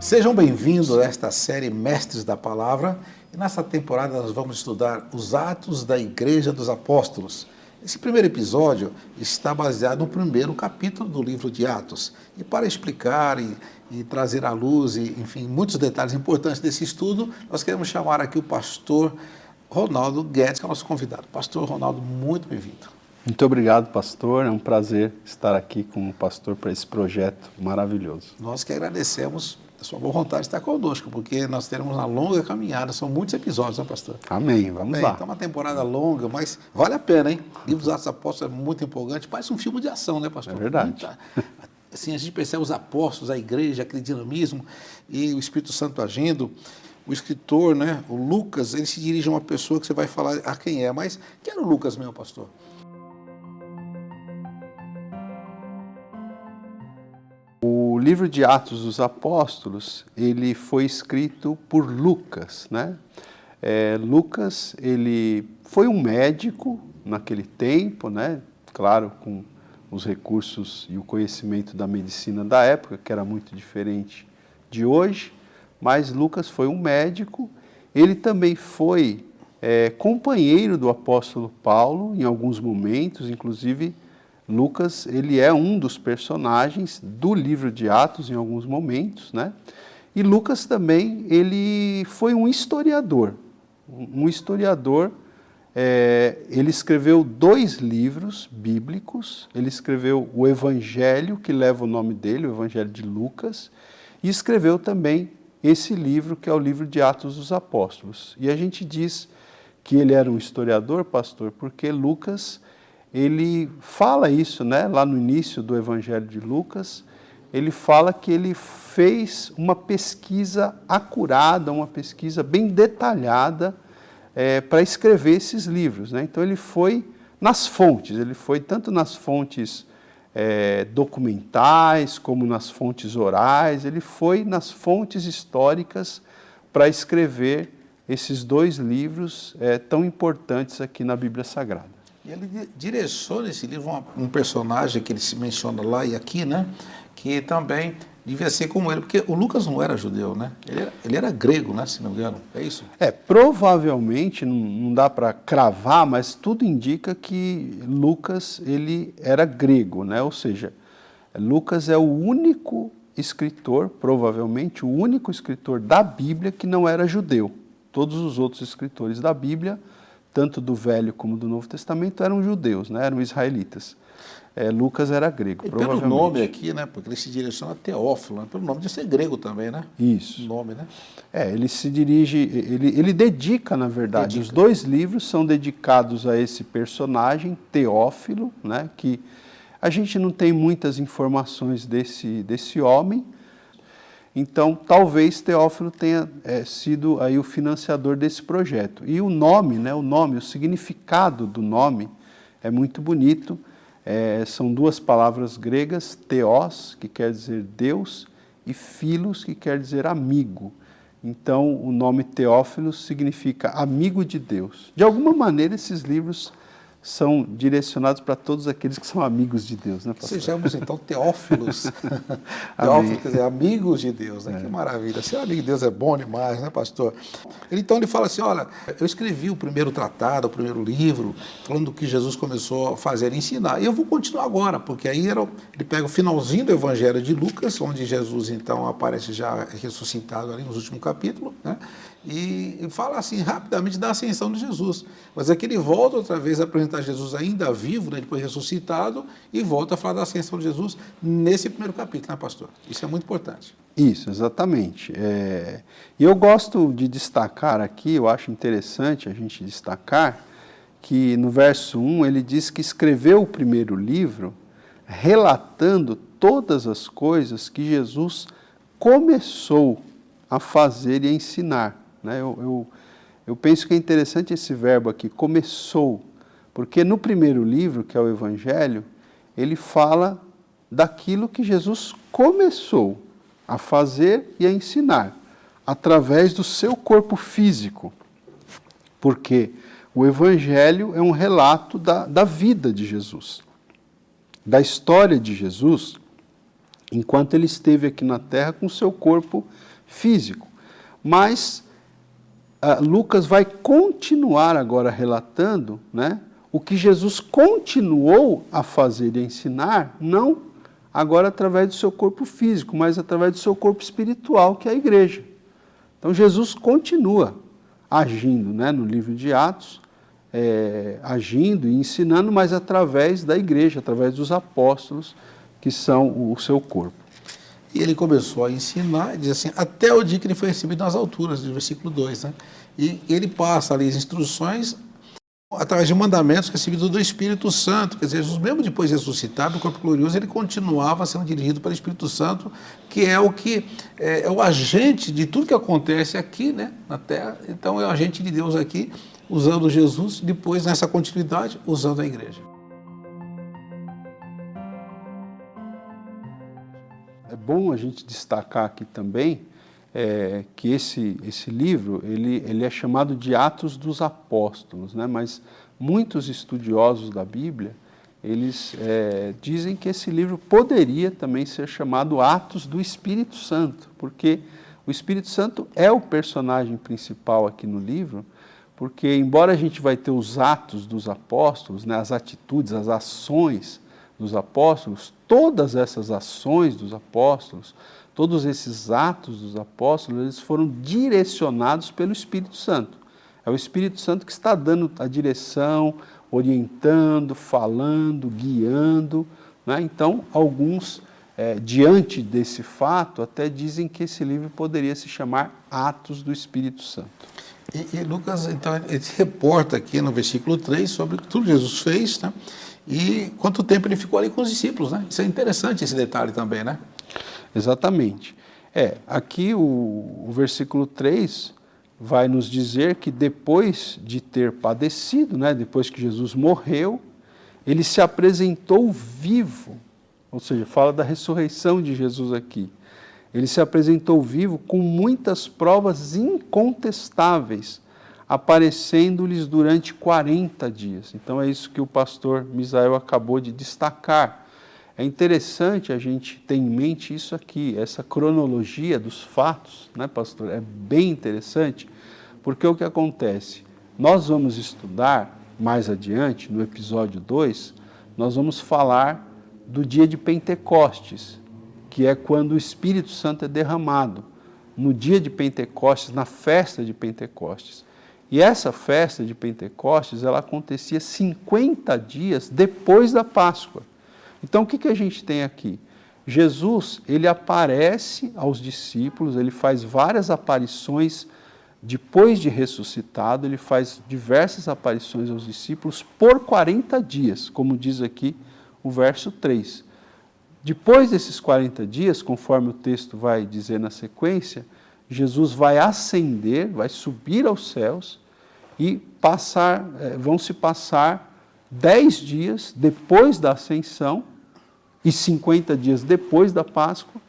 Sejam bem-vindos a esta série Mestres da Palavra. E nessa temporada nós vamos estudar os Atos da Igreja dos Apóstolos. Esse primeiro episódio está baseado no primeiro capítulo do livro de Atos. E para explicar e trazer à luz, enfim, muitos detalhes importantes desse estudo, nós queremos chamar aqui o pastor Ronaldo Guedes, que é o nosso convidado. Pastor Ronaldo, muito bem-vindo. Muito obrigado, pastor. É um prazer estar aqui com o pastor para esse projeto maravilhoso. Nós que agradecemos a sua boa vontade de estar conosco, porque nós teremos uma longa caminhada, são muitos episódios, né, pastor? Amém, vamos lá. Então, uma temporada longa, mas vale a pena, hein? Livro dos Atos dos Apóstolos é muito empolgante, parece um filme de ação, né, pastor? É verdade. Assim, a gente percebe os apóstolos, a igreja, aquele dinamismo e o Espírito Santo agindo. O escritor, né, o Lucas, ele se dirige a uma pessoa que você vai falar a quem é, mas quem era o Lucas mesmo, pastor? O livro de Atos dos Apóstolos, ele foi escrito por Lucas, né? Lucas, ele foi um médico naquele tempo, né? Claro, com os recursos e o conhecimento da medicina da época, que era muito diferente de hoje, mas Lucas foi um médico. Ele também foi companheiro do apóstolo Paulo em alguns momentos, inclusive Lucas, ele é um dos personagens do livro de Atos em alguns momentos, né? E Lucas também, ele foi um historiador. Ele escreveu 2 livros bíblicos. Ele escreveu o Evangelho, que leva o nome dele, o Evangelho de Lucas, e escreveu também esse livro, que é o livro de Atos dos Apóstolos. E a gente diz que ele era um historiador, pastor, porque Lucas, ele fala isso, né? Lá no início do Evangelho de Lucas, ele fala que ele fez uma pesquisa acurada, uma pesquisa bem detalhada para escrever esses livros, né? Então ele foi nas fontes, ele foi tanto nas fontes documentais como nas fontes orais, ele foi nas fontes históricas para escrever esses 2 livros tão importantes aqui na Bíblia Sagrada. E ele direciona esse livro um personagem que ele se menciona lá e aqui, né? Que também devia ser como ele, porque o Lucas não era judeu, né? Ele era grego, né? Se não me engano, é isso? Provavelmente, não dá para cravar, mas tudo indica que Lucas, ele era grego, né? Ou seja, Lucas é o único escritor, provavelmente o único escritor da Bíblia que não era judeu. Todos os outros escritores da Bíblia, tanto do Velho como do Novo Testamento, eram judeus, né? Eram israelitas. Lucas era grego, e provavelmente. Pelo nome aqui, né? Porque ele se direciona a Teófilo, né? Pelo nome de ser grego também, né? Isso. O nome, né? Ele se dirige, ele dedica, na verdade, os 2 livros são dedicados a esse personagem, Teófilo, né? Que a gente não tem muitas informações desse homem. Então, talvez Teófilo tenha sido aí o financiador desse projeto. E o nome, né, o significado do nome é muito bonito. São 2 palavras gregas, theos, que quer dizer Deus, e philos, que quer dizer amigo. Então, o nome Teófilo significa amigo de Deus. De alguma maneira, esses livros são direcionados para todos aqueles que são amigos de Deus, né, pastor? Sejamos, então, teófilos. Teófilos, quer dizer, amigos de Deus, né? Que maravilha. Ser amigo de Deus é bom demais, né, pastor? Então, ele fala assim, olha, eu escrevi o primeiro tratado, o primeiro livro, falando do que Jesus começou a fazer e ensinar. E eu vou continuar agora, porque aí ele pega o finalzinho do Evangelho de Lucas, onde Jesus, então, aparece já ressuscitado ali no último capítulo, né? E fala assim, rapidamente, da ascensão de Jesus. Mas é que ele volta outra vez a apresentar Jesus ainda vivo, né, depois ressuscitado, e volta a falar da ascensão de Jesus nesse primeiro capítulo, né, pastor? Isso é muito importante. Isso, exatamente. E eu gosto de destacar aqui, eu acho interessante a gente destacar, que no verso 1 ele diz que escreveu o primeiro livro relatando todas as coisas que Jesus começou a fazer e a ensinar. Né? Eu penso que é interessante esse verbo aqui, começou, porque no primeiro livro, que é o Evangelho, ele fala daquilo que Jesus começou a fazer e a ensinar, através do seu corpo físico, porque o Evangelho é um relato da vida de Jesus, da história de Jesus, enquanto ele esteve aqui na terra com o seu corpo físico. Mas Lucas vai continuar agora relatando, né, o que Jesus continuou a fazer e a ensinar, não agora através do seu corpo físico, mas através do seu corpo espiritual, que é a igreja. Então Jesus continua agindo, né, no livro de Atos, agindo e ensinando, mas através da igreja, através dos apóstolos, que são o seu corpo. E ele começou a ensinar, diz assim, até o dia que ele foi recebido nas alturas, do versículo 2, né? E ele passa ali as instruções através de mandamentos recebidos do Espírito Santo. Quer dizer, Jesus, mesmo depois de ressuscitado, o corpo glorioso, ele continuava sendo dirigido pelo Espírito Santo, que é o agente de tudo que acontece aqui, né, na Terra. Então, é o agente de Deus aqui, usando Jesus, depois, nessa continuidade, usando a igreja. É bom a gente destacar aqui também que esse livro ele é chamado de Atos dos Apóstolos, né? Mas muitos estudiosos da Bíblia, eles dizem que esse livro poderia também ser chamado Atos do Espírito Santo, porque o Espírito Santo é o personagem principal aqui no livro, porque embora a gente vai ter os atos dos apóstolos, né, as atitudes, as ações dos apóstolos, todas essas ações dos apóstolos, todos esses atos dos apóstolos, eles foram direcionados pelo Espírito Santo. É o Espírito Santo que está dando a direção, orientando, falando, guiando, né? Então, alguns, diante desse fato, até dizem que esse livro poderia se chamar Atos do Espírito Santo. E Lucas, então, ele reporta aqui no versículo 3 sobre tudo que Jesus fez, né? E quanto tempo ele ficou ali com os discípulos, né? Isso é interessante, esse detalhe também, né? Exatamente. Aqui o versículo 3 vai nos dizer que depois de ter padecido, né, depois que Jesus morreu, ele se apresentou vivo, ou seja, fala da ressurreição de Jesus aqui. Ele se apresentou vivo com muitas provas incontestáveis, aparecendo-lhes durante 40 dias. Então é isso que o pastor Misael acabou de destacar. É interessante a gente ter em mente isso aqui, essa cronologia dos fatos, né, pastor? É bem interessante, porque o que acontece? Nós vamos estudar mais adiante, no episódio 2, nós vamos falar do dia de Pentecostes, que é quando o Espírito Santo é derramado. No dia de Pentecostes, na festa de Pentecostes. E essa festa de Pentecostes, ela acontecia 50 dias depois da Páscoa. Então, o que a gente tem aqui? Jesus, ele aparece aos discípulos, ele faz várias aparições depois de ressuscitado, ele faz diversas aparições aos discípulos por 40 dias, como diz aqui o verso 3. Depois desses 40 dias, conforme o texto vai dizer na sequência, Jesus vai ascender, vai subir aos céus e vão se passar 10 dias depois da ascensão e 50 dias depois da Páscoa,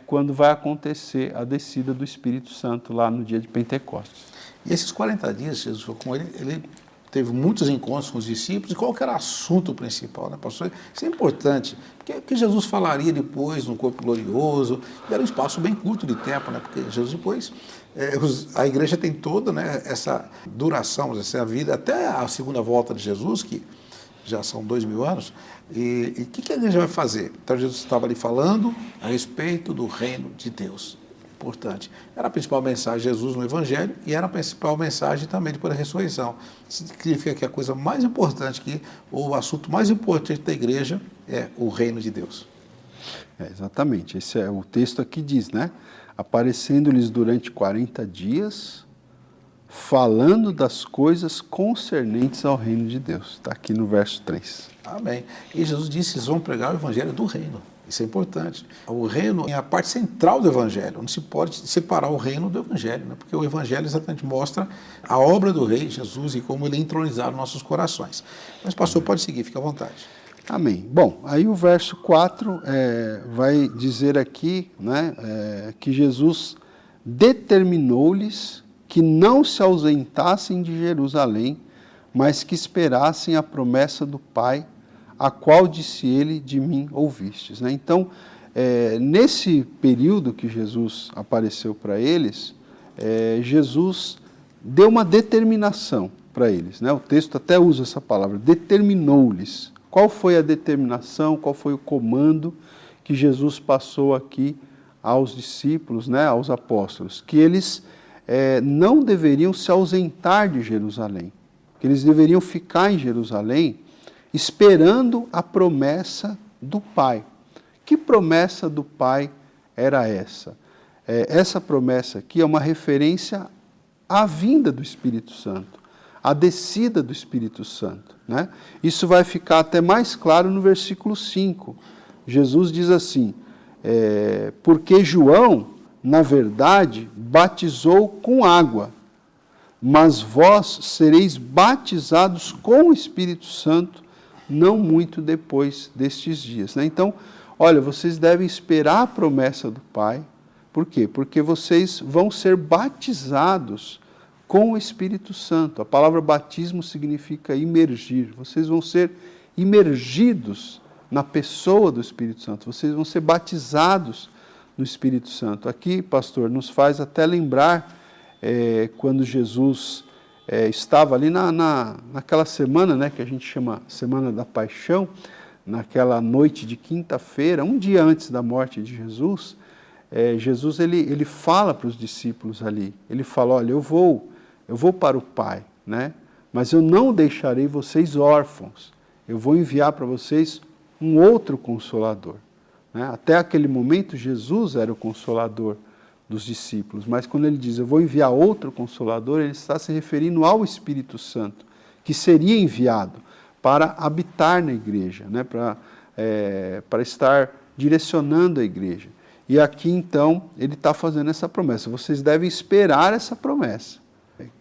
quando vai acontecer a descida do Espírito Santo lá no dia de Pentecostes. E esses 40 dias, Jesus foi com ele teve muitos encontros com os discípulos, e qual que era o assunto principal, né, pastor? Isso é importante, porque o que Jesus falaria depois no corpo glorioso, era um espaço bem curto de tempo, né, porque Jesus depois, a igreja tem toda, né, essa duração, essa vida, até a segunda volta de Jesus, que já são 2000 anos, e o que a igreja vai fazer? Então Jesus estava ali falando a respeito do reino de Deus. Importante. Era a principal mensagem de Jesus no Evangelho e era a principal mensagem também depois da ressurreição. Significa que a coisa mais importante, o assunto mais importante da igreja é o reino de Deus. Exatamente. Esse é o texto aqui diz, né? Aparecendo-lhes durante 40 dias, falando das coisas concernentes ao reino de Deus. Está aqui no verso 3. Amém. E Jesus disse, vocês vão pregar o Evangelho do reino. Isso é importante. O reino é a parte central do Evangelho. Não se pode separar o reino do Evangelho, né? Porque o Evangelho exatamente mostra a obra do Rei Jesus e como ele é entronizado nos nossos corações. Mas, pastor, pode seguir, fica à vontade. Amém. Bom, aí o verso 4 vai dizer aqui, né, que Jesus determinou-lhes que não se ausentassem de Jerusalém, mas que esperassem a promessa do Pai, a qual disse ele, de mim ouvistes. Né? Então, nesse período que Jesus apareceu para eles, Jesus deu uma determinação para eles, né? O texto até usa essa palavra, determinou-lhes. Qual foi a determinação, qual foi o comando que Jesus passou aqui aos discípulos, né, aos apóstolos? Que eles não deveriam se ausentar de Jerusalém, que eles deveriam ficar em Jerusalém esperando a promessa do Pai. Que promessa do Pai era essa? Essa promessa aqui é uma referência à vinda do Espírito Santo, à descida do Espírito Santo, né? Isso vai ficar até mais claro no versículo 5. Jesus diz assim, porque João, na verdade, batizou com água, mas vós sereis batizados com o Espírito Santo não muito depois destes dias, né? Então, olha, vocês devem esperar a promessa do Pai. Por quê? Porque vocês vão ser batizados com o Espírito Santo. A palavra batismo significa imergir. Vocês vão ser imergidos na pessoa do Espírito Santo. Vocês vão ser batizados no Espírito Santo. Aqui, pastor, nos faz até lembrar quando Jesus estava ali naquela semana, né, que a gente chama Semana da Paixão, naquela noite de quinta-feira, um dia antes da morte de Jesus, Jesus ele fala para os discípulos ali, ele fala, olha, eu vou para o Pai, né? Mas eu não deixarei vocês órfãos, eu vou enviar para vocês um outro Consolador, né? Até aquele momento Jesus era o Consolador dos discípulos, mas quando ele diz, eu vou enviar outro Consolador, ele está se referindo ao Espírito Santo, que seria enviado para habitar na igreja, né? Para estar direcionando a igreja. E aqui, então, ele está fazendo essa promessa. Vocês devem esperar essa promessa,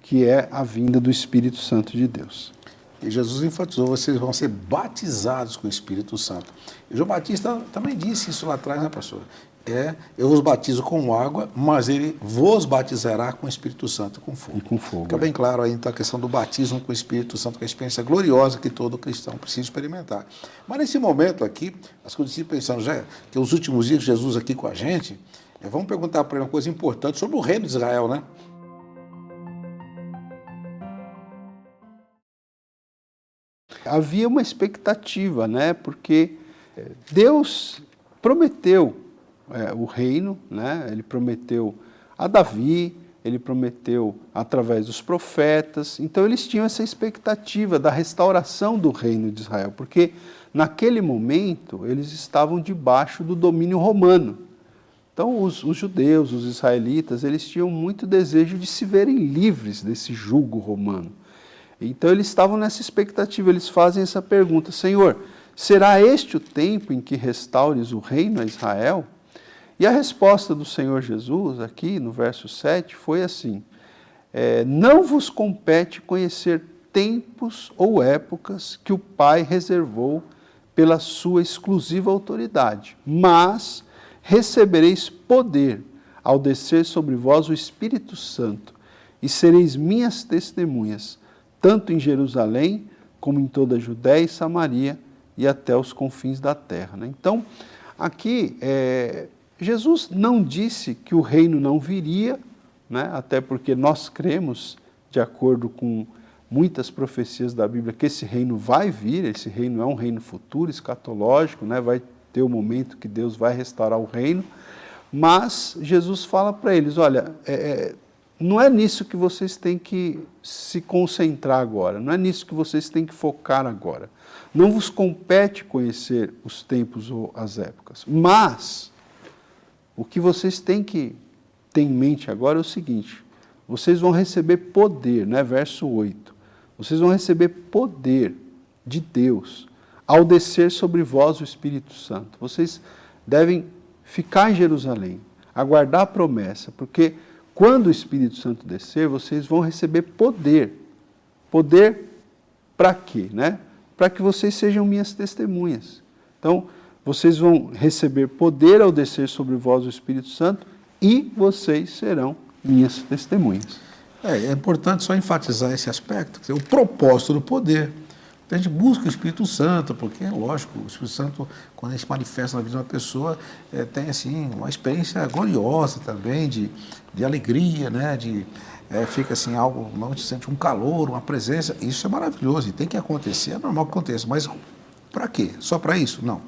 que é a vinda do Espírito Santo de Deus. E Jesus enfatizou, vocês vão ser batizados com o Espírito Santo. E João Batista também disse isso lá atrás, né, pastor? Eu vos batizo com água, mas ele vos batizará com o Espírito Santo, com fogo. E com fogo. Fica bem claro aí, então, a questão do batismo com o Espírito Santo, que é a experiência gloriosa que todo cristão precisa experimentar. Mas nesse momento aqui, as coisas se pensando, já que os últimos dias de Jesus aqui com a gente, vamos perguntar para ele uma coisa importante sobre o reino de Israel, né? Havia uma expectativa, né? Porque Deus prometeu o reino, né? Ele prometeu a Davi, ele prometeu através dos profetas. Então eles tinham essa expectativa da restauração do reino de Israel, porque naquele momento eles estavam debaixo do domínio romano. Então os judeus, os israelitas, eles tinham muito desejo de se verem livres desse jugo romano. Então eles estavam nessa expectativa, eles fazem essa pergunta, Senhor, será este o tempo em que restaures o reino a Israel? E a resposta do Senhor Jesus, aqui no verso 7, foi assim, não vos compete conhecer tempos ou épocas que o Pai reservou pela sua exclusiva autoridade, mas recebereis poder ao descer sobre vós o Espírito Santo, e sereis minhas testemunhas, tanto em Jerusalém, como em toda a Judéia e Samaria, e até os confins da terra. Né? Então, aqui, Jesus não disse que o reino não viria, né? Até porque nós cremos, de acordo com muitas profecias da Bíblia, que esse reino vai vir, esse reino é um reino futuro, escatológico, né? Vai ter o momento que Deus vai restaurar o reino, mas Jesus fala para eles, olha, não é nisso que vocês têm que se concentrar agora, não é nisso que vocês têm que focar agora. Não vos compete conhecer os tempos ou as épocas, mas o que vocês têm que ter em mente agora é o seguinte, vocês vão receber poder, né? Verso 8, vocês vão receber poder de Deus ao descer sobre vós o Espírito Santo. Vocês devem ficar em Jerusalém, aguardar a promessa, porque quando o Espírito Santo descer, vocês vão receber poder. Poder para quê? Né? Para que vocês sejam minhas testemunhas. Então, vocês vão receber poder ao descer sobre vós o Espírito Santo e vocês serão minhas testemunhas. É importante só enfatizar esse aspecto, o propósito do poder. Então a gente busca o Espírito Santo, porque é lógico, o Espírito Santo, quando ele se manifesta na vida de uma pessoa, tem assim, uma experiência gloriosa também, de alegria, né? Fica assim, algo, não se sente um calor, uma presença, isso é maravilhoso e tem que acontecer, é normal que aconteça, mas para quê? Só para isso? Não.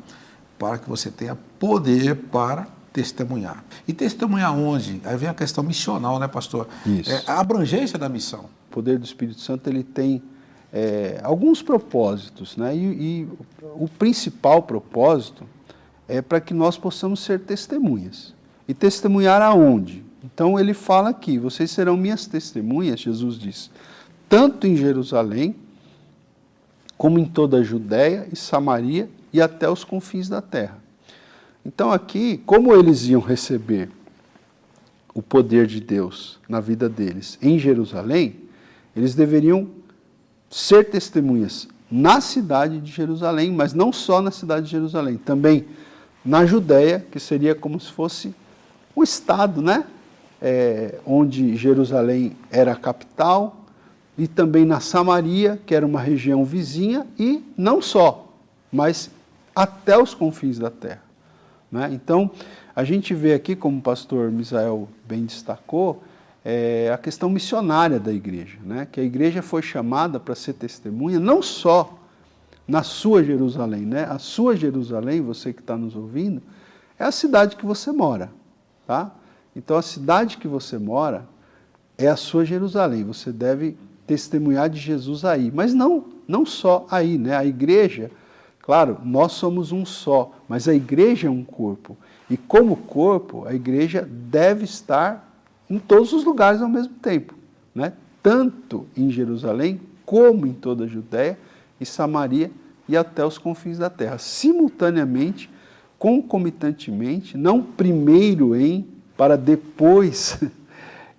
Para que você tenha poder para testemunhar. E testemunhar onde? Aí vem a questão missional, né, pastor? Isso. A abrangência da missão. O poder do Espírito Santo, ele tem alguns propósitos, né? E o principal propósito é para que nós possamos ser testemunhas. E testemunhar aonde? Então ele fala aqui, vocês serão minhas testemunhas, Jesus diz, tanto em Jerusalém, como em toda a Judéia e Samaria e até os confins da terra. Então aqui, como eles iam receber o poder de Deus na vida deles em Jerusalém, eles deveriam ser testemunhas na cidade de Jerusalém, mas não só na cidade de Jerusalém, também na Judéia, que seria como se fosse o estado, né? Onde Jerusalém era a capital, e também na Samaria, que era uma região vizinha, e não só, mas até os confins da terra. Né? Então, a gente vê aqui, como o pastor Misael bem destacou, a questão missionária da igreja, né? Que a igreja foi chamada para ser testemunha, não só na sua Jerusalém, né? A sua Jerusalém, você que está nos ouvindo, é a cidade que você mora, tá? Então, a cidade que você mora é a sua Jerusalém. Você deve testemunhar de Jesus aí. Mas não só aí, né? A igreja, claro, nós somos um só, mas a igreja é um corpo. E como corpo, a igreja deve estar em todos os lugares ao mesmo tempo, né? Tanto em Jerusalém, como em toda a Judéia e Samaria e até os confins da terra. Simultaneamente, concomitantemente, não primeiro para depois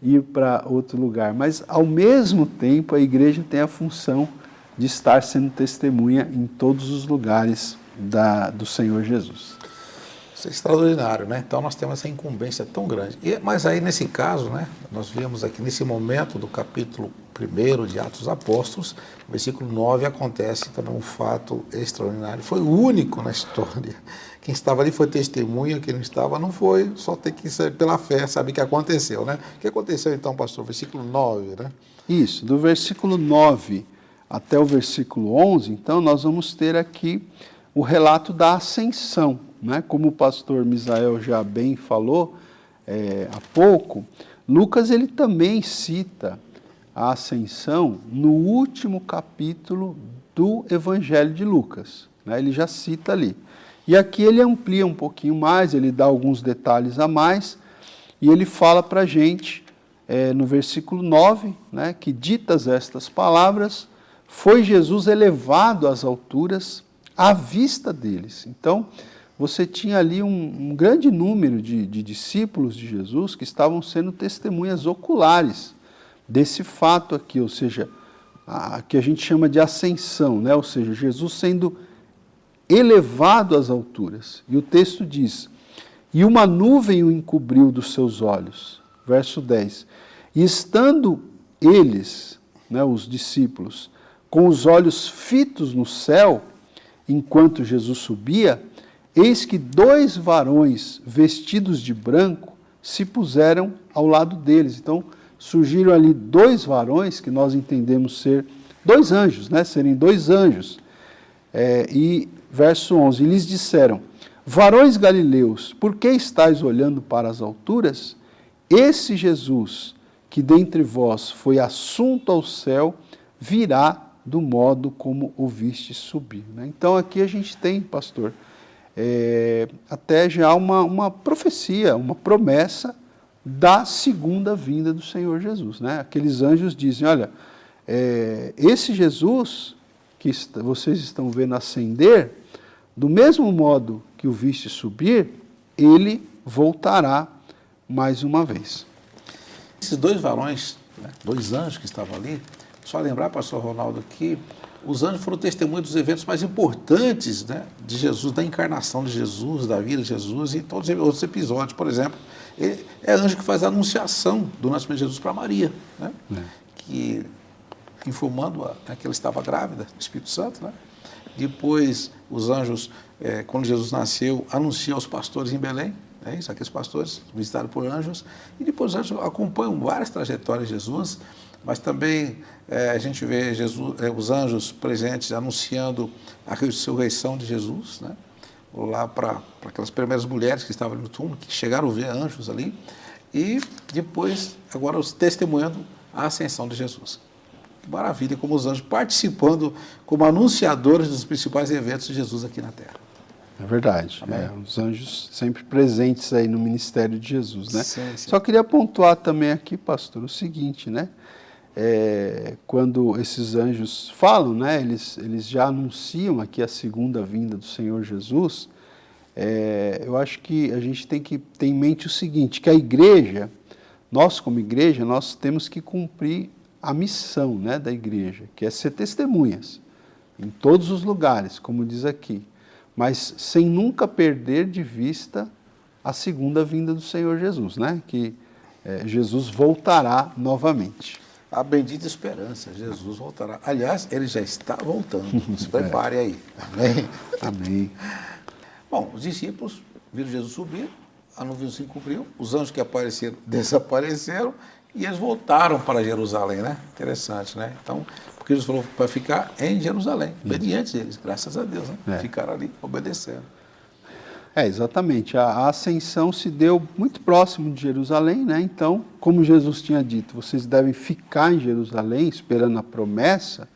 ir para outro lugar. Mas, ao mesmo tempo, a igreja tem a função de estar sendo testemunha em todos os lugares do Senhor Jesus. Isso é extraordinário, né? Então, nós temos essa incumbência tão grande. Mas aí, nesse caso, né, nós vemos aqui, nesse momento do capítulo 1 de Atos dos Apóstolos, versículo 9, acontece também um fato extraordinário. Foi o único na história. Quem estava ali foi testemunha, quem não estava não foi, só tem que ser pela fé, saber o que aconteceu, né? O que aconteceu então, pastor? Versículo 9, né? Isso, do versículo 9 até o versículo 11, então, nós vamos ter aqui o relato da ascensão, né? Como o pastor Misael já bem falou há pouco, Lucas ele também cita a ascensão no último capítulo do Evangelho de Lucas, né? Ele já cita ali. E aqui ele amplia um pouquinho mais, ele dá alguns detalhes a mais, e ele fala para a gente, no versículo 9, né, que ditas estas palavras, foi Jesus elevado às alturas à vista deles. Então, você tinha ali um grande número de discípulos de Jesus que estavam sendo testemunhas oculares desse fato aqui, ou seja, que a gente chama de ascensão, né? Ou seja, Jesus sendo elevado às alturas. E o texto diz, e uma nuvem o encobriu dos seus olhos. Verso 10. E estando eles, né, os discípulos, com os olhos fitos no céu, enquanto Jesus subia, eis que 2 varões vestidos de branco se puseram ao lado deles. Então, surgiram ali 2 varões, que nós entendemos ser 2 anjos, né, serem 2 anjos. E verso 11, e lhes disseram, varões galileus, por que estáis olhando para as alturas? Esse Jesus, que dentre vós foi assunto ao céu, virá do modo como o viste subir. Né? Então aqui a gente tem, pastor, até já uma profecia, uma promessa da segunda vinda do Senhor Jesus. Né? Aqueles anjos dizem, olha, esse Jesus que vocês estão vendo ascender, do mesmo modo que o viste subir, ele voltará mais uma vez. Esses 2 varões, né, 2 anjos que estavam ali, só lembrar, pastor Ronaldo, que os anjos foram testemunhas dos eventos mais importantes, né, de Jesus, da encarnação de Jesus, da vida de Jesus e todos os outros episódios. Por exemplo, é anjo que faz a anunciação do nascimento de Jesus para Maria, né? Que informando que ela estava grávida do Espírito Santo, né? Depois, os anjos, quando Jesus nasceu, anunciam aos pastores em Belém, isso, aqueles pastores visitados por anjos, e depois os anjos acompanham várias trajetórias de Jesus, mas também a gente vê Jesus, os anjos presentes anunciando a ressurreição de Jesus, né? Lá para aquelas primeiras mulheres que estavam ali no túmulo, que chegaram a ver anjos ali, e depois, agora, os testemunhando a ascensão de Jesus. Que maravilha, como os anjos participando como anunciadores dos principais eventos de Jesus aqui na Terra. É verdade. Os anjos sempre presentes aí no ministério de Jesus, né? Sim, sim. Só queria pontuar também aqui, pastor, o seguinte, né? Quando esses anjos falam, né? Eles já anunciam aqui a segunda vinda do Senhor Jesus. Eu acho que a gente tem que ter em mente o seguinte, que a igreja, nós como igreja, nós temos que cumprir a missão, né, da igreja, que é ser testemunhas em todos os lugares, como diz aqui, mas sem nunca perder de vista a segunda vinda do Senhor Jesus, né, que Jesus voltará novamente. A bendita esperança, Jesus voltará. Aliás, ele já está voltando, se prepare aí. Amém? Amém. Bom, os discípulos viram Jesus subir, a nuvem se cumpriu, os anjos que apareceram desapareceram e eles voltaram para Jerusalém, né? Interessante, né? Então, porque Jesus falou para ficar em Jerusalém, obedientes eles, graças a Deus, né? Ficaram ali obedecendo. Exatamente. A ascensão se deu muito próximo de Jerusalém, né? Então, como Jesus tinha dito, vocês devem ficar em Jerusalém esperando a promessa.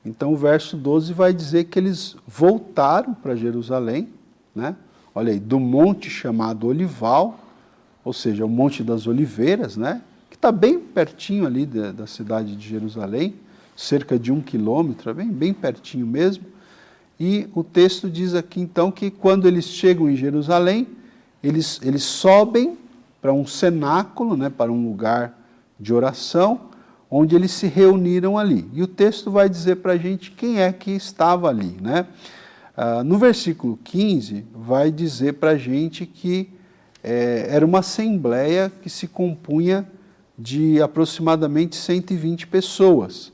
Então, o verso 12 vai dizer que eles voltaram para Jerusalém, né? Olha aí, do monte chamado Olival, ou seja, o Monte das Oliveiras, né? Que está bem pertinho ali da cidade de Jerusalém, cerca de 1 quilômetro, bem pertinho mesmo. E o texto diz aqui, então, que quando eles chegam em Jerusalém, eles sobem para um cenáculo, né, para um lugar de oração, onde eles se reuniram ali. E o texto vai dizer para a gente quem é que estava ali, né? No versículo 15, vai dizer para a gente que era uma assembleia que se compunha de aproximadamente 120 pessoas.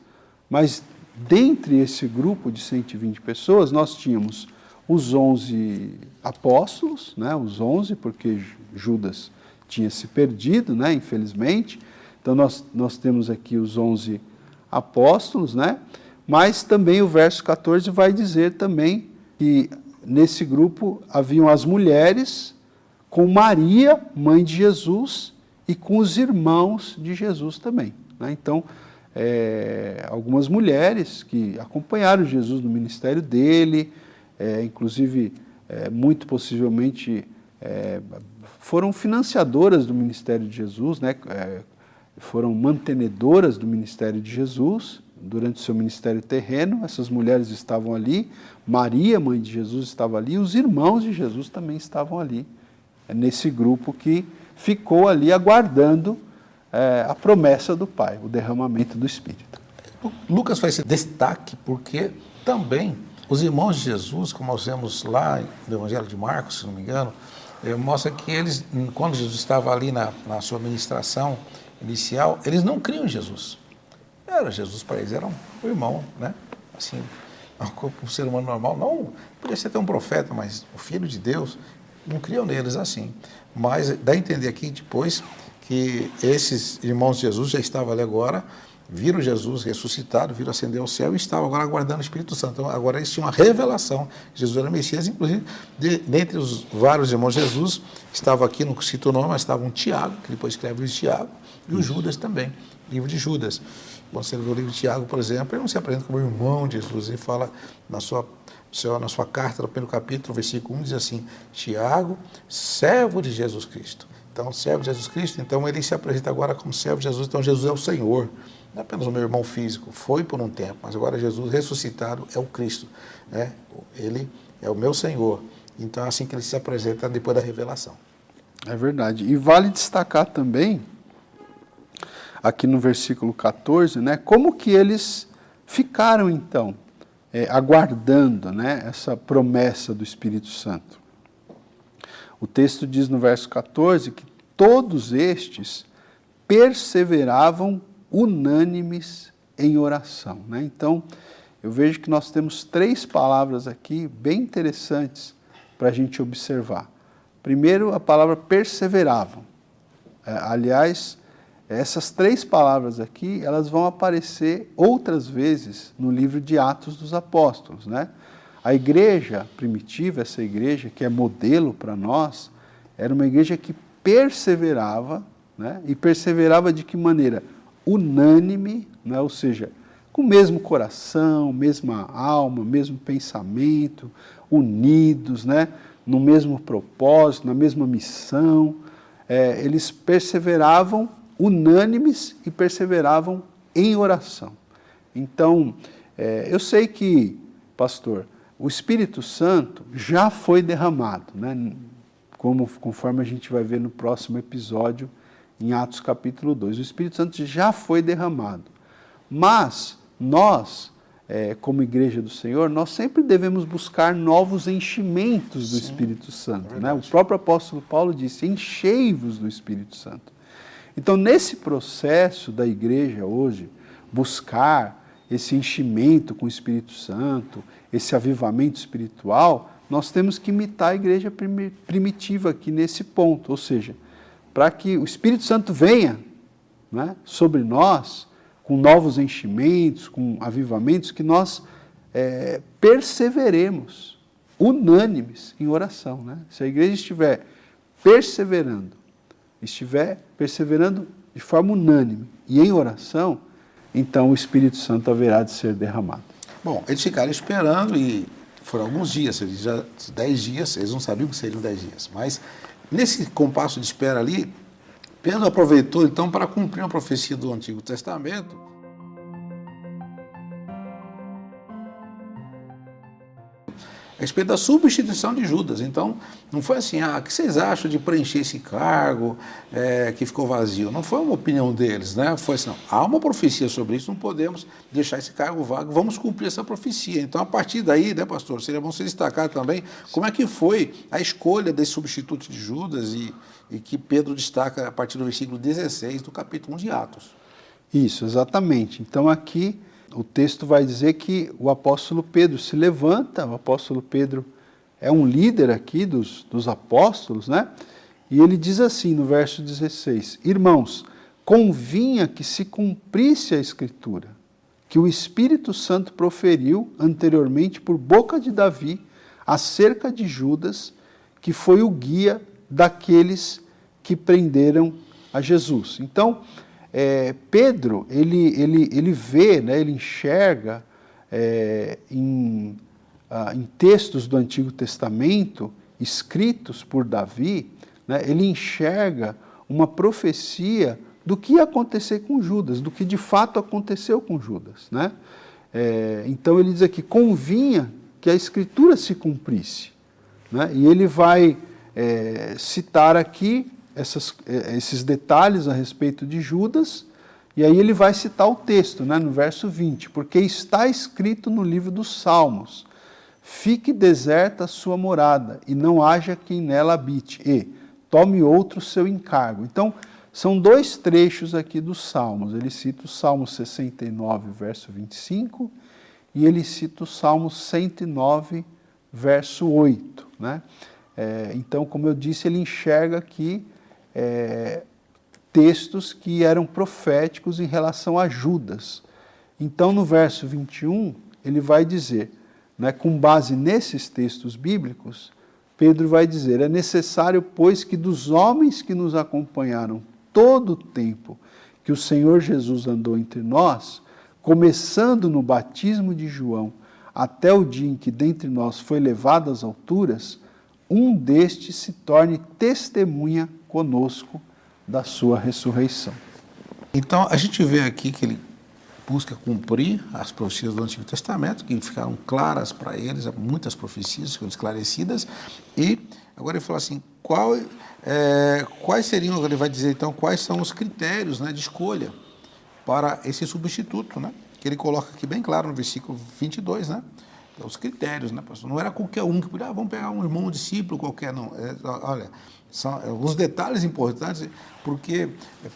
Mas, dentre esse grupo de 120 pessoas, nós tínhamos os 11 apóstolos, né, os 11, porque Judas tinha se perdido, né, infelizmente. Então, nós temos aqui os 11 apóstolos, né, mas também o verso 14 vai dizer também que nesse grupo haviam as mulheres com Maria, mãe de Jesus, e com os irmãos de Jesus também, né? Então, algumas mulheres que acompanharam Jesus no ministério dele, inclusive, muito possivelmente, foram financiadoras do ministério de Jesus, né? Foram mantenedoras do ministério de Jesus durante o seu ministério terreno. Essas mulheres estavam ali, Maria, mãe de Jesus, estava ali, e os irmãos de Jesus também estavam ali, nesse grupo que ficou ali aguardando a promessa do Pai, o derramamento do Espírito. Lucas faz esse destaque porque também os irmãos de Jesus, como nós vemos lá no Evangelho de Marcos, se não me engano, mostra que eles, quando Jesus estava ali na sua ministração inicial, eles não criam em Jesus. Jesus para eles era um irmão, né? Assim, um ser humano normal, não podia ser até um profeta, mas o Filho de Deus, não criam neles assim. Mas dá a entender aqui depois que esses irmãos de Jesus já estavam ali agora, viram Jesus ressuscitado, viram ascender ao céu e estavam agora aguardando o Espírito Santo. Então, agora eles tinham uma revelação. Jesus era Messias, inclusive, dentre os vários irmãos de Jesus, estava aqui, não cito o nome, mas estava um Tiago, que depois escreve o livro de Tiago, e o Judas também, livro de Judas. Você lê o livro de Tiago, por exemplo, ele não se apresenta como irmão de Jesus, ele fala na sua carta, no primeiro capítulo, versículo 1, diz assim: Tiago, servo de Jesus Cristo. Então, servo de Jesus Cristo, então ele se apresenta agora como servo de Jesus, então Jesus é o Senhor. Não é apenas o meu irmão físico, foi por um tempo, mas agora Jesus ressuscitado é o Cristo, né? Ele é o meu Senhor. Então é assim que ele se apresenta depois da revelação. É verdade. E vale destacar também, aqui no versículo 14, né, como que eles ficaram então aguardando, né, essa promessa do Espírito Santo. O texto diz no verso 14 que todos estes perseveravam unânimes em oração, né? Então, eu vejo que nós temos 3 palavras aqui bem interessantes para a gente observar. Primeiro, a palavra perseveravam. Aliás, essas 3 palavras aqui, elas vão aparecer outras vezes no livro de Atos dos Apóstolos, né? A igreja primitiva, essa igreja que é modelo para nós, era uma igreja que perseverava, né? E perseverava de que maneira? Unânime, né? Ou seja, com o mesmo coração, mesma alma, mesmo pensamento, unidos, né? No mesmo propósito, na mesma missão. Eles perseveravam unânimes e perseveravam em oração. Então, eu sei que, pastor, o Espírito Santo já foi derramado, né? Conforme a gente vai ver no próximo episódio, em Atos capítulo 2. O Espírito Santo já foi derramado. Mas nós, como igreja do Senhor, nós sempre devemos buscar novos enchimentos do Espírito Santo, né? O próprio apóstolo Paulo disse, enchei-vos do Espírito Santo. Então, nesse processo da igreja hoje, buscar esse enchimento com o Espírito Santo, esse avivamento espiritual, nós temos que imitar a igreja primitiva aqui nesse ponto, ou seja, para que o Espírito Santo venha, né, sobre nós, com novos enchimentos, com avivamentos, que nós perseveremos, unânimes em oração, né? Se a igreja estiver perseverando de forma unânime e em oração, então o Espírito Santo haverá de ser derramado. Bom, eles ficaram esperando e foram alguns dias, 10 dias, eles não sabiam que seriam 10 dias, mas nesse compasso de espera ali, Pedro aproveitou então para cumprir uma profecia do Antigo Testamento. A respeito da substituição de Judas. Então, não foi assim, o que vocês acham de preencher esse cargo que ficou vazio? Não foi uma opinião deles, né? Foi assim, não, há uma profecia sobre isso, não podemos deixar esse cargo vago, vamos cumprir essa profecia. Então, a partir daí, né, pastor, seria bom você destacar também como é que foi a escolha desse substituto de Judas e que Pedro destaca a partir do versículo 16 do capítulo 1 de Atos. Isso, exatamente. Então, aqui o texto vai dizer que o apóstolo Pedro se levanta, o apóstolo Pedro é um líder aqui dos apóstolos, né? E ele diz assim no verso 16, irmãos, convinha que se cumprisse a Escritura, que o Espírito Santo proferiu anteriormente por boca de Davi acerca de Judas, que foi o guia daqueles que prenderam a Jesus. Então, Pedro, ele vê, né, ele enxerga em textos do Antigo Testamento, escritos por Davi, né, ele enxerga uma profecia do que ia acontecer com Judas, do que de fato aconteceu com Judas, né? Então ele diz aqui, convinha que a Escritura se cumprisse, né? E ele vai citar aqui esses detalhes a respeito de Judas, e aí ele vai citar o texto, né, no verso 20, porque está escrito no livro dos Salmos, fique deserta a sua morada, e não haja quem nela habite, e tome outro seu encargo. Então, são 2 trechos aqui dos Salmos, ele cita o Salmo 69, verso 25, e ele cita o Salmo 109, verso 8, né? Então, como eu disse, ele enxerga aqui textos que eram proféticos em relação a Judas. Então, no verso 21, ele vai dizer, né, com base nesses textos bíblicos, Pedro vai dizer, é necessário, pois, que dos homens que nos acompanharam todo o tempo que o Senhor Jesus andou entre nós, começando no batismo de João, até o dia em que dentre nós foi levado às alturas, um destes se torne testemunha conosco da sua ressurreição. Então, a gente vê aqui que ele busca cumprir as profecias do Antigo Testamento, que ficaram claras para eles, muitas profecias foram esclarecidas, e agora ele fala assim, quais seriam, ele vai dizer então, quais são os critérios, né, de escolha para esse substituto, né, que ele coloca aqui bem claro no versículo 22, né, os critérios, né, pastor? Não era qualquer um que podia, vamos pegar um irmão, um discípulo qualquer, não. Olha, são alguns detalhes importantes, porque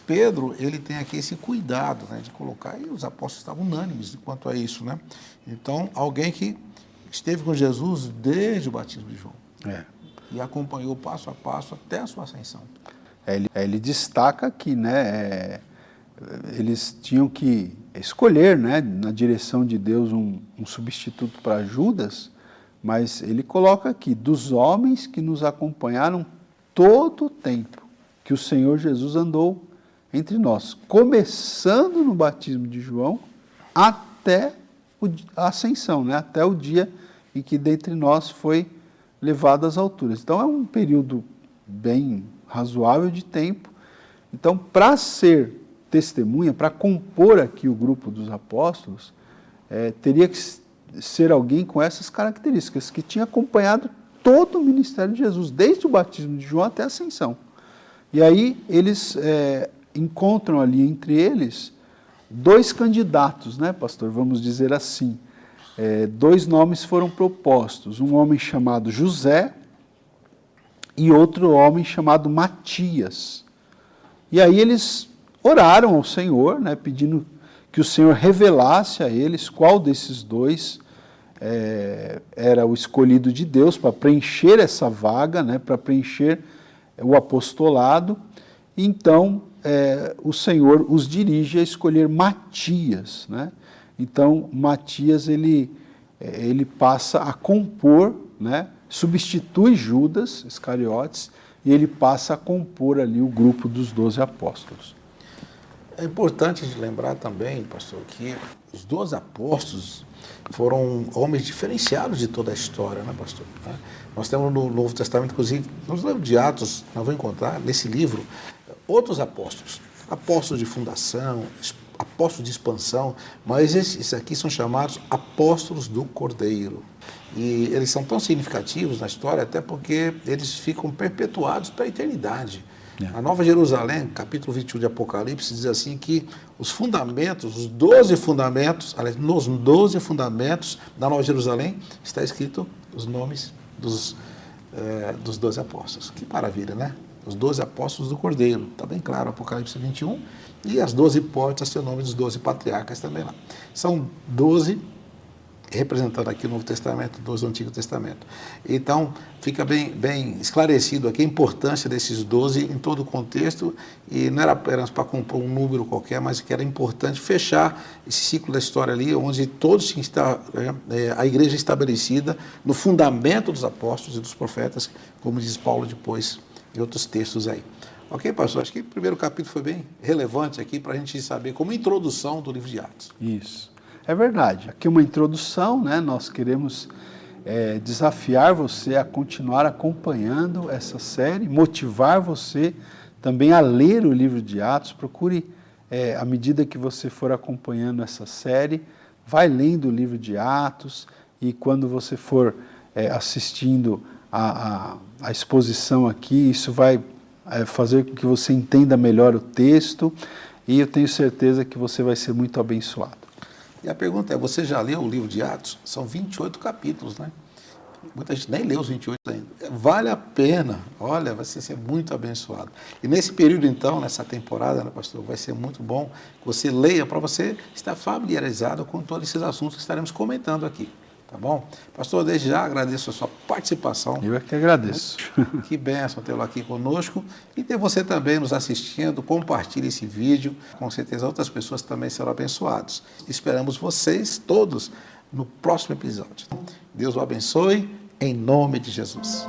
Pedro, ele tem aqui esse cuidado, né, de colocar, e os apóstolos estavam unânimes quanto a isso, né? Então, alguém que esteve com Jesus desde o batismo de João. E acompanhou passo a passo até a sua ascensão. Ele destaca que, né, eles tinham que escolher, né, na direção de Deus um substituto para Judas, mas ele coloca aqui, dos homens que nos acompanharam todo o tempo que o Senhor Jesus andou entre nós, começando no batismo de João até a ascensão, né, até o dia em que dentre nós foi levado às alturas. Então é um período bem razoável de tempo. Então, para ser testemunha, para compor aqui o grupo dos apóstolos, teria que ser alguém com essas características, que tinha acompanhado todo o ministério de Jesus, desde o batismo de João até a ascensão. E aí eles encontram ali entre eles dois candidatos, né, pastor? Vamos dizer assim. Dois nomes foram propostos, um homem chamado José e outro homem chamado Matias. E aí eles oraram ao Senhor, né, pedindo que o Senhor revelasse a eles qual desses dois era o escolhido de Deus para preencher essa vaga, né, para preencher o apostolado. E então o Senhor os dirige a escolher Matias, né? Então Matias ele passa a compor, né, substitui Judas Iscariotes e ele passa a compor ali o grupo dos 12 apóstolos. É importante lembrar também, pastor, que os 12 apóstolos foram homens diferenciados de toda a história, né, pastor? Nós temos no Novo Testamento, inclusive, nos livros de Atos, nós vamos encontrar nesse livro outros apóstolos, apóstolos de fundação, apóstolos de expansão, mas esses aqui são chamados apóstolos do Cordeiro. E eles são tão significativos na história, até porque eles ficam perpetuados para a eternidade. A Nova Jerusalém, capítulo 21 de Apocalipse, diz assim que os fundamentos, os 12 fundamentos, aliás, nos 12 fundamentos da Nova Jerusalém, está escrito os nomes dos 12 apóstolos. Que maravilha, né? Os 12 apóstolos do Cordeiro, está bem claro, Apocalipse 21, e as 12 portas, seu nome dos 12 patriarcas também lá. São 12 representando aqui o Novo Testamento, 12 do Antigo Testamento. Então, fica bem esclarecido aqui a importância desses 12 em todo o contexto, e não era apenas para compor um número qualquer, mas que era importante fechar esse ciclo da história ali, onde todos tinham que estar, a igreja estabelecida no fundamento dos apóstolos e dos profetas, como diz Paulo depois em outros textos aí. Ok, pastor? Acho que o primeiro capítulo foi bem relevante aqui para a gente saber como introdução do livro de Atos. Isso. É verdade. Aqui uma introdução, né? Nós queremos desafiar você a continuar acompanhando essa série, motivar você também a ler o livro de Atos. Procure, à medida que você for acompanhando essa série, vai lendo o livro de Atos, e quando você for assistindo a exposição aqui, isso vai fazer com que você entenda melhor o texto, e eu tenho certeza que você vai ser muito abençoado. E a pergunta é, você já leu o livro de Atos? São 28 capítulos, né? Muita gente nem leu os 28 ainda. Vale a pena, olha, vai ser muito abençoado. E nesse período, então, nessa temporada, né, pastor, vai ser muito bom que você leia para você estar familiarizado com todos esses assuntos que estaremos comentando aqui. Tá bom? Pastor, desde já agradeço a sua participação. Eu é que agradeço. Que bênção tê-lo aqui conosco e ter você também nos assistindo. Compartilhe esse vídeo. Com certeza outras pessoas também serão abençoadas. Esperamos vocês todos no próximo episódio. Deus o abençoe, em nome de Jesus.